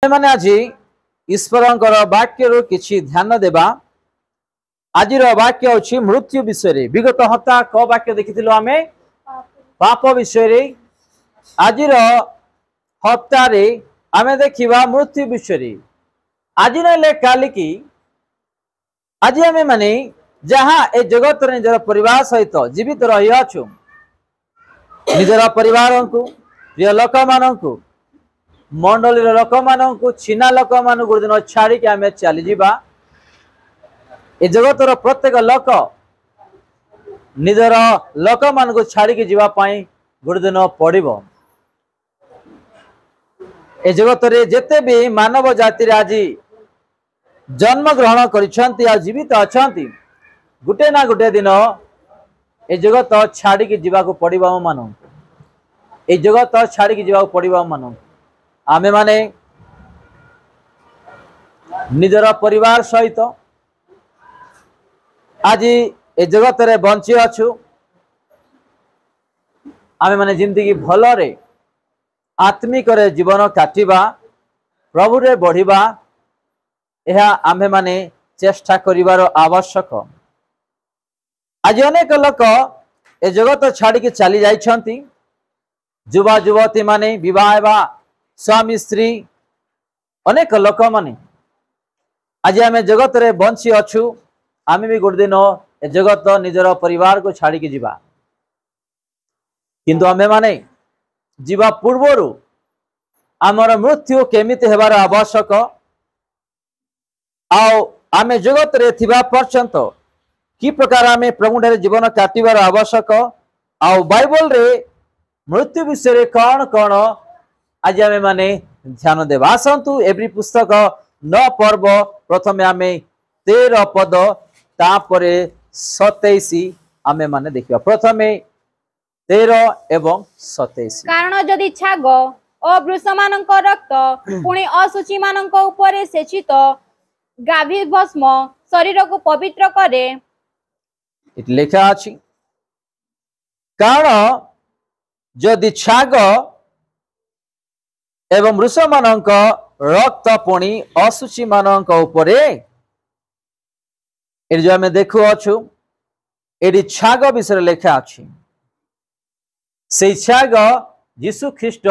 मैंने आज ईश्वर वाक्य किसी ध्यान देवा। आज वाक्य अच्छी मृत्यु विषय। विगत हप्ता क वाक्य देखी आम पाप विषय। आज हप्तार आम देखा मृत्यु विषय। आज ना काली की आज आम माने जहाँ ए जगत निजर परिवार सहित जीवित रही अच्छु निजर परिवार को प्रिय लोक मान मंडली लोक मान चिन्हा लोक मान गोटे दिन छाड़ी आम चली जावा। ए जगतर प्रत्येक लोक निजर लोक मान को छाड़ी जावाई गोटे दिन पड़ो। ए जगत जिते भी मानव जाति आज जन्म ग्रहण कर जीवित अच्छा गोटे ना गोटे दिन ए जगत छाड़ी जावाक पड़ो। मान ए जगत छाड़ी जावाक पड़ो। मान आमे माने निजर परिवार सहित आज ए जगत रे बंची अच्छु। आमे माने जिंदगी भलरे आत्मिक जीवन काटिबा प्रभु रे बढ़िबा यह आमे माने चेष्टा करिवार आवश्यक। आज अनेक लोक ए जगत छाड़ी चली जाइछंती। युवा युवती माने विवाह बा स्वामी स्त्री अनेक लोक माने आज आम जगत रे बंची अच्छु। आम भी गोटे दिन ए जगत निजर परिवार को छाड़ी जीवा किंतु आमे माने जीवा पूर्वर आमर मृत्यु केमिति हेबार आवश्यक। आमे जगत रे थिबा पर्यंत कि प्रकार आमे प्रभु ठारे जीवन काटिबार आवश्यक। बाइबल रे मृत्यु विषय कौन कौन आज आमे माने ध्यान देवा। आसंतु एवरी पुस्तक 9 पर्व प्रथमे आमे 13 पद तापरे 27 आमे माने देखिबा। प्रथमे 13 एवं 27। कारण जदि छाग ओ वृष मानक रक्त पुणी असुचि मानक उपरे सेचित गाभी भस्म शरीर को पवित्र करे। इट लिखा अछि कारण जदि छाग एवं वृष मानक रक्त पुणी असुचि मानक उपरे ए जो आमे देखु अच्छु एडी छाग विषय लिखा अछि। से छाग यीशु ख्रीस्ट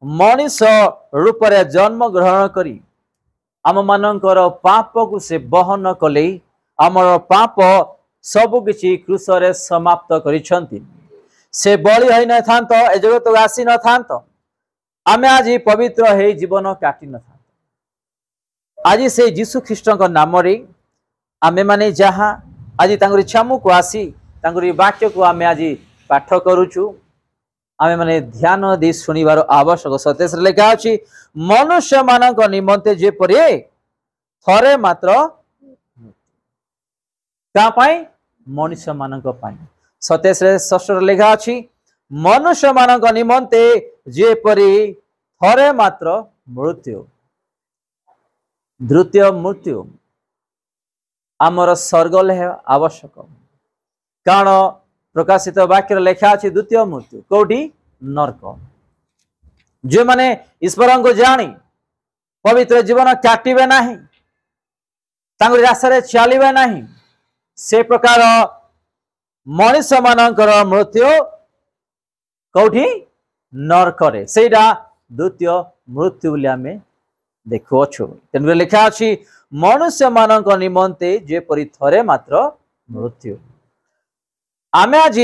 मनीष रूप रे जन्म ग्रहण करी आम मानकर पाप को से बहन कले। आमर पाप सब किछि क्रूस रे समाप्त करिछंती। से बलि होई न थांत ए जगत को आसी न थांत आमे आज पवित्र हे जीवन काटि न थांत। आज से यीशु ख्रीस्ट नाम रे आमे माने जहाँ आज तांगरी छामु को आसी तांगरी वाक्य को आमे आज पाठ करूछु। आमे माने ध्यान दे सुनिबार आवश्यक। 27 लिखा अछि मनुष्य मानक निमंते जे परे थरे मात्र ता पाई मनुष्य मानक पाई। 27 रे 6 लिखा अछि मनुष्य मानक निमंते जे परे थरे मात्र मृत्यु द्वितीय मृत्यु आमर स्वर्ग आवश्यक। कारण प्रकाशित वाक्य लेखा अछि द्वितीय मृत्यु कोठी नरक। जे माने ईश्वर को जानी पवित्र जीवन काटिबे नाही तांगरी रास्ता चलिबे नाही से प्रकार मनुष्य मानकर मृत्यु कोठी नरक रे सेटा द्वितीय मृत्यु बोली आमे देखुअछु। तेनु लिखा अछि मनुष्य मानक निमंते जे परि थरे मात्र मृत्यु। आमे आज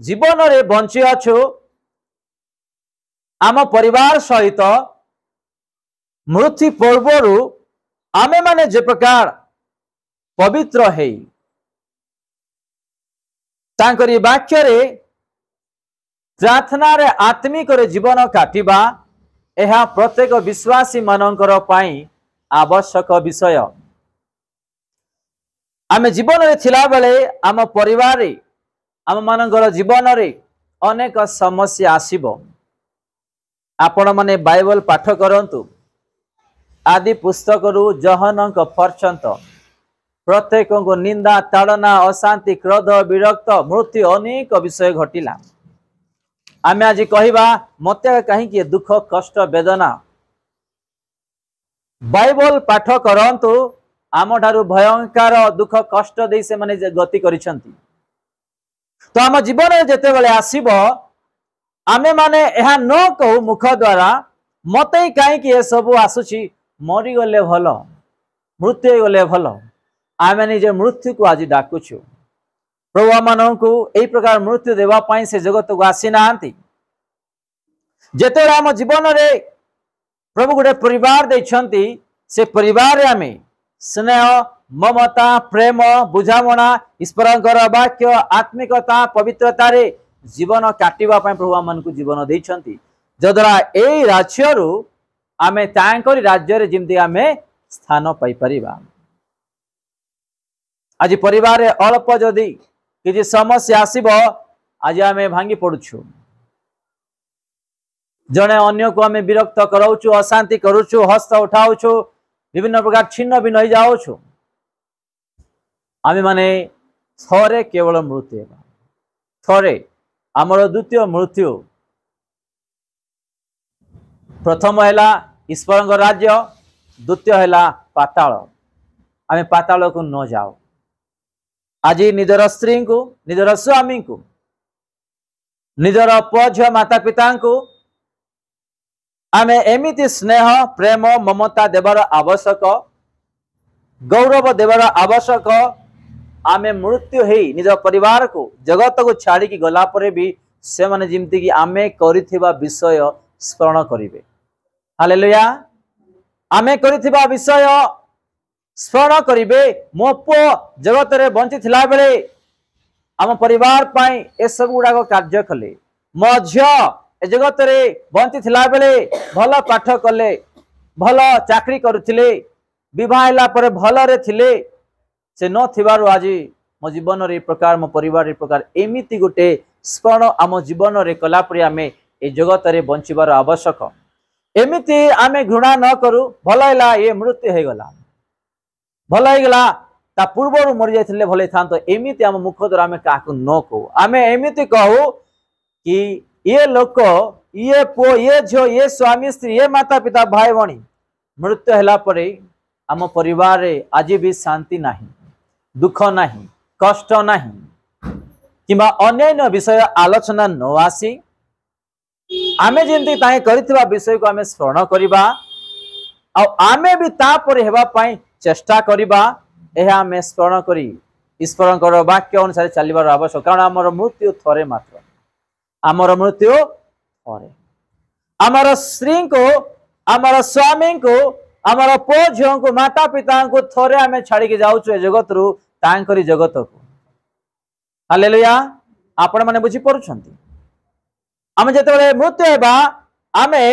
जीवन रे बंची अछु आम परिवार सहित मृत्यु पूर्वरु आमे माने जे प्रकार पवित्र हेई तांकरी वाक्य रे प्रार्थना रे आत्मिक रे जीवन काटिबा एहा प्रत्येक विश्वासी मानकर पाई आवश्यक विषय। आमे जीवन रे थिला बेले आम परिवार रे आम मानकर जीवन रे अनेक समस्या आसीबो। आपण माने बाइबल पाठ करंतु आदि पुस्तक रु जहनक पर्यंत प्रत्येक को निंदा ताड़ना अशांति क्रोध विरक्त मृत्यु अनेक विषय घटिला। आमे आज कहवा मत कहीं दुख कष्ट वेदना बाइबल पाठ करंतु आम ठारू भयंकर दुख कष्ट दे से माने गति करिसंती तो आम जीवन जेते बेले आसीबो आमे माने एहा न कहू मुख द्वारा मते काई कि ए सब आसुची मरी गले भलो मृत्यु गले भलो आमे निजे मृत्यु को आज डाकुछु प्रभु माननकु एई प्रकार मृत्यु देवा पाई से जगत को आसी नांती जेते आम जीवन रे प्रभु गोटे परिवार देछंती से परिवार रे आमे स्नेह ममता प्रेम बुझामणा ईश्वरंकर वाक्य आत्मिकता पवित्रता रे जीवन काटिबा पय प्रभु मानकु जीवन देछंती जदरा एई राज्यरु आमे तांकरी राज्य रे जिमती आमे स्थान पाई परिबा आज परिवार रे अल्प जदी किछि समस्या आसीबो आज आमे भांगी पडुछु जने अन्य को आमे विरक्त कराउछु अशांति करूछु हस्त उठाउछु विभिन्न प्रकार छिन्न भी नहीं जाउछु आमे माने थरे केवल मृत्यु थरे आमर द्वितीय मृत्यु प्रथम हैला ईश्वर राज्य द्वितीय हैला पाताल आमे पाताल को न जाओ आज निजर स्त्री को निजर स्वामी को निजर पुओ झियो माता पिता को आमे एमिति स्नेह प्रेम ममता देवर आवश्यक गौरव देवर आवश्यक आमे मृत्यु है निज परिवार को जगत को छाड़ी की गला परे भी से माने जिमती कि आमे करिथिबा विषय स्मरण करिवे हालेलुया आमे करिथिबा विषय स्मरण करिवे मो पुओ जगत रे बंची थिला बेले आम परिवार पाई ए सब गुडा को कार्य कले मो झियो ए जगत रे बंची थिला बेले भल पाठ कले भल चाकरी करुथिले विवाह हैला परे भल रे थिले से न थिबारु आज मो जीवन रे प्रकार मो परिवार रे प्रकार एमिति गोटे स्मरण आम जीवन रे कला परे आमे ए जगत रे बंचिबार आवश्यक एमिति आमे घृणा न करू भल हैला ए मृत्यु हे गला भल हे गला ता पूर्वरु मरि जाइथिले भले थांतो एमिति आम मुख द्वारा आमे काकु न कहू आमे एमिति कहू कि ये लोक ये पुओ ये झियो ये स्वामी स्त्री ये माता पिता भाई भणी मृत्यु हैला परे आम परिवार रे आज भी शांति नाही दुख नाही कष्ट नाही किंबा अन्य विषय आलोचना न आसी आमे जेंति ताई करिथिबा विषय को आमे स्मरण करिबा आ आमे भी ता परे हेबा पई चेष्टा करिबा एहा आमे स्मरण करी ईश्वरंकर वाक्य अनुसार चलिबार आवश्यक कारण हमर मृत्यु थरे मात्र आमर मृत्यु थरे आमर स्त्री को आमर स्वामी को आमर पुओ झियो को माता पिता को थरे आमे छाड़ी के जाउछु ए जगत रु तांकरी जगत को हालेलुया आपण माने बुझी परुछंती आमे जते बेले मृत्यु हेबा आमे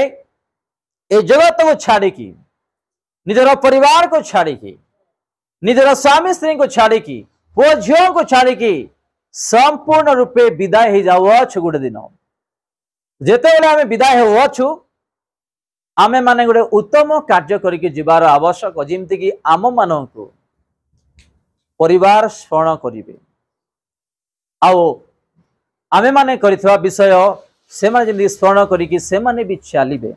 ए जगत को छाड़ी की निजर परिवार को छाड़ी की निजर स्वामी स्त्री को छाड़ी की पुओ झियो को छाड़ी की संपूर्ण रूपे विदाय हो जाओ गोटे दिन जेते बेले आमे विदाय हो आमे माने गोटे उत्तम कार्य करके जीवार आवश्यक जिमती कि आम मानक परिवार स्मरण करिवे आओ आमे माने करिथवा विषय से माने जिमती स्मरण करिकि से माने भी चलिबे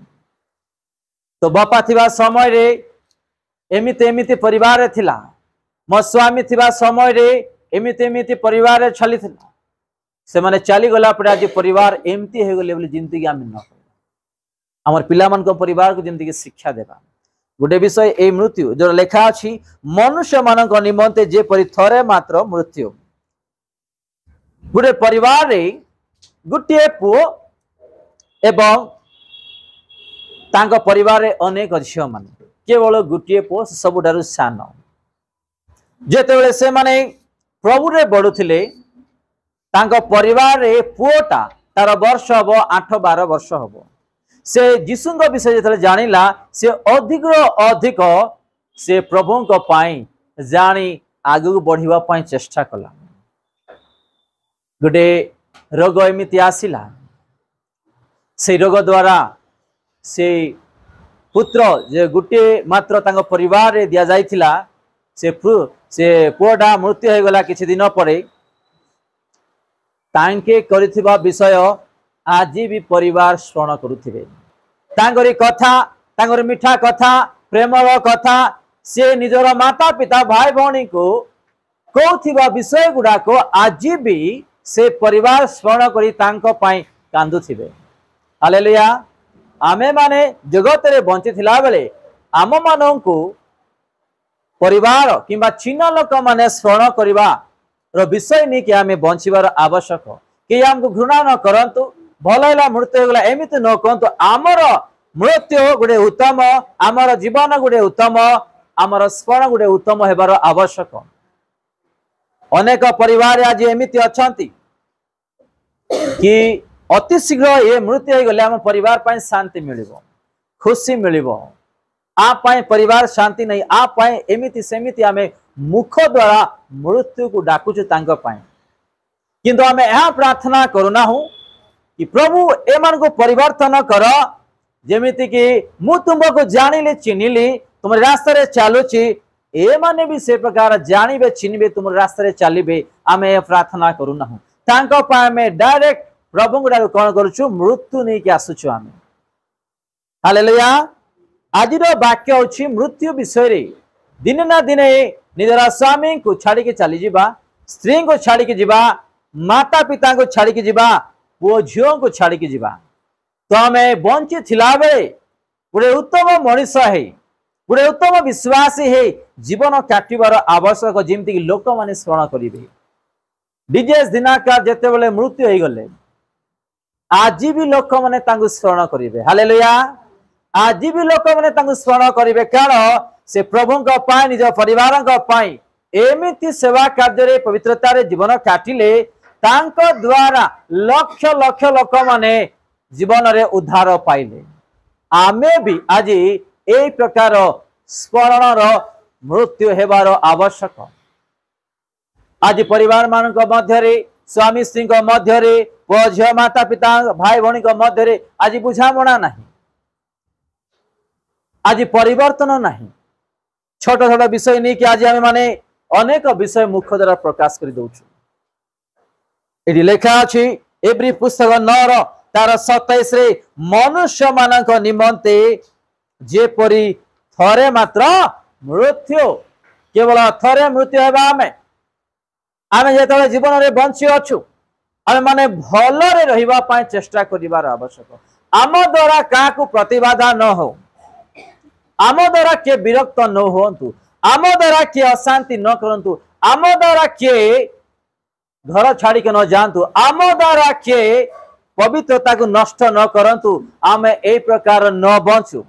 तो बापा थिबा समय रे एमिति एमिति परिवार थिला मो स्वामी थिबा समय रे एमिति एमिति परिवार रे छली थिला से माने चली गला पर आज परिवार एमती हे गले बोली जिंदगी आमे न हमर पिला मन को परिवार को जिंदगी शिक्षा देबा गोटे विषय ए मृत्यु जो लेखा अछि मनुष्य मान को निमंते जे परि थरे मात्र मृत्यु गोटे परिवार रे गुटिए पुओ एवं तांको परिवार रे अनेक झियो मान केवल गुटिए पुओ सबुठारु सान जेते बेले से माने प्रभु रे बढुथिले तांको परिवार रे पुओटा तार वर्ष हबो 8-12 वर्ष हबो से जीशुंग विषय जतले जानिला से अधिक अधिक से प्रभु को पाई जानी आगु बढ़िबा पाई चेष्टा कला गोटे रोग एमिति आसिला से रोग द्वारा से पुत्र जे गुटे मात्र तांको परिवार रे दिया जाइथिला से पुओटा मृत्यु हो गला किछि दिन परे तांके करिथिबा विषय आज भी परिवार स्मरण करुथिबे तांगरी कथा तांगरी मिठा कथा प्रेमर कथा से निजर माता पिता भाई भौणी को कहूथिबा विषय गुड़ाक आज भी से परिवार स्मरण करी तांको पाई कांदुथिबे। हालेलुया। आमे माने जगत रे बंची थिला बेले आम माननकु परिवार किंबा चिन्ह लोक माने स्मरण करिबा रो विषय नहीं कि आमे बंचिबार आवश्यक कि हमको घृणा न करंतु भलैला मृत्यु होगला एमिति न कहंतु आमर मृत्यु गुडे उत्तम आमर जीवन गुडे उत्तम आमर स्मरण गुडे उत्तम हेबार आवश्यक। अनेक परिवार आज एमिति अछंती कि अति शीघ्र ये मृत्यु हो गले आम परिवार पाई शांति मिलिबो खुशी मिलिबो आप पाए परिवार शांति नहीं आप पाए एमिति सेमिति आमे मुख द्वारा मृत्यु को डाकुछु तांको पाए किंतु आमे यह प्रार्थना करूना हूं कि प्रभु एमान को परिवर्तन कर जेमिति कि मु तुमको जानिली चिन्हिली तुम रास्ता रे चालुची ए माने भी से प्रकार जानिबे चिन्हिबे तुम रास्ता रे चलिबे आमे प्रार्थना करूना हूं तांको पाए में डायरेक्ट प्रभु गुडा कोन करूछु मृत्यु नहीं कि आसुछु आमे। हालेलुया। आज वाक्य होछि मृत्यु विषय रे दिन ना दिन निजरा स्वामी को छाड़ी के चली जीवा स्त्री को छाड़ी के जीवा माता पिता को छाड़ी के जीवा पुओ झियो को छाड़ी के जीवा तो आमे बंची थिला बेले गोटे उत्तम मनीष है गोटे उत्तम विश्वासी है जीवन काटिबार आवश्यक जेमती लोक माने स्मरण करिवे। डीजेस दिनाकार जेते बेले मृत्यु हो गले आज भी लोक माने तांको स्मरण करिवे। हालेलुया। आज भी लोक माने तांको स्मरण करिवे कारण से प्रभुଙ୍କ पाई निज परिवारଙ୍କ पाई एमिति सेवा कार्य रे पवित्रता रे जीवन काटिले तांको द्वारा लक्ष लक्ष लोक माने जीवन रे उद्धार पाइले। आमे भी आज ए प्रकार स्मरण रो मृत्यु हेबार आवश्यक। आज परिवार मानक मध्य रे स्वामी स्त्री मध्य रे पुओ झियो माता पिता भाई भौणी मध्य रे आज बुझामणा नहीं आज परिवर्तन नहीं छोट छोट विषय नहीं कि आज आमे माने अनेक विषय मुख द्वारा प्रकाश कर दउछु। एटी लेखा अछि एब्री पुस्तक 9 तार 27 रे मनुष्य मानक निमंते जेपरि थरे मात्र मृत्यु केवल थरे मृत्यु हेबा आमे जेतले जीवन रे बंची अछु आमे माने भलरे रहिबा पाए चेष्टा करिवार आवश्यक। आम द्वारा काकू प्रतिबाधा न हो आम द्वारा किए विरक्त न होंतु आम द्वारा किए अशांति न करंतु आम द्वारा किए घर छाड़ी के न जानतु आम द्वारा किए पवित्रता को नष्ट न करंतु आमे ए प्रकार न बंचु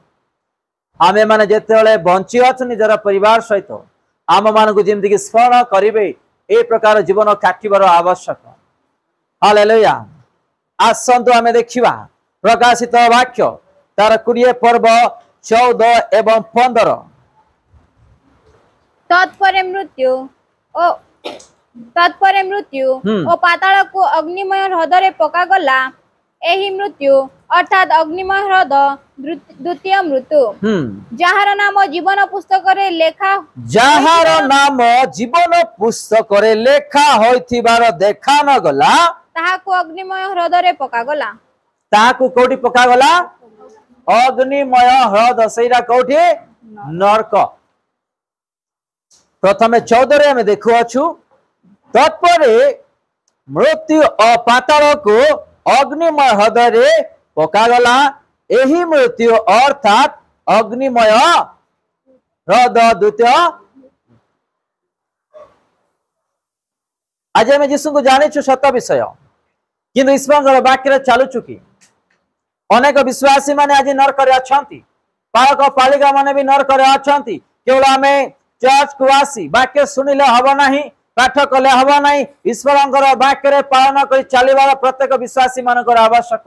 आमे माने जेतेले बंची अछु निजर परिवार सहित आम मान को जेमति कि स्मरण करिवे ए प्रकार जीवन काटिबार आवश्यक। हालेलुया। आसंतु आमे देखिबा प्रकाशित वाक्य तार 20 पर्व 14 एवं 15 तत्परे मृत्यु ओ पाताल को अग्निमय ह्रद रे पका गला एही मृत्यु अर्थात अग्निमय ह्रद द्वितीय मृत्यु जहार नाम जीवन पुस्तक रे लेखा लेखा होइथिबार देखा न गला ताहाको अग्निमय ह्रद रे पका गला ताहाको कोठी पका गला अग्निमय ह्रद सेरा कोठी नरक। प्रथमे 14 रे हमें देखु अछु तत्परे मृत्यु और पाताल को अग्निमय ह्रद रे पका गला एही मृत्यु अर्थात अग्निमय ह्रद द्वितीय। आज आम जीशु को जानी सत विषय किंतु ईश्वर वाक्य चलु चुकी अनेक विश्वासी माने आज नरक रे अछंती पालक पालिका माने भी नरक रे अछंती केवल आमे चर्च को आसी वाक्य सुनिले हबो नाही पाठ कले हबो नाही ईश्वरंकर वाक्य रे पालन करी चलिबार प्रत्येक विश्वासी मानकर आवश्यक।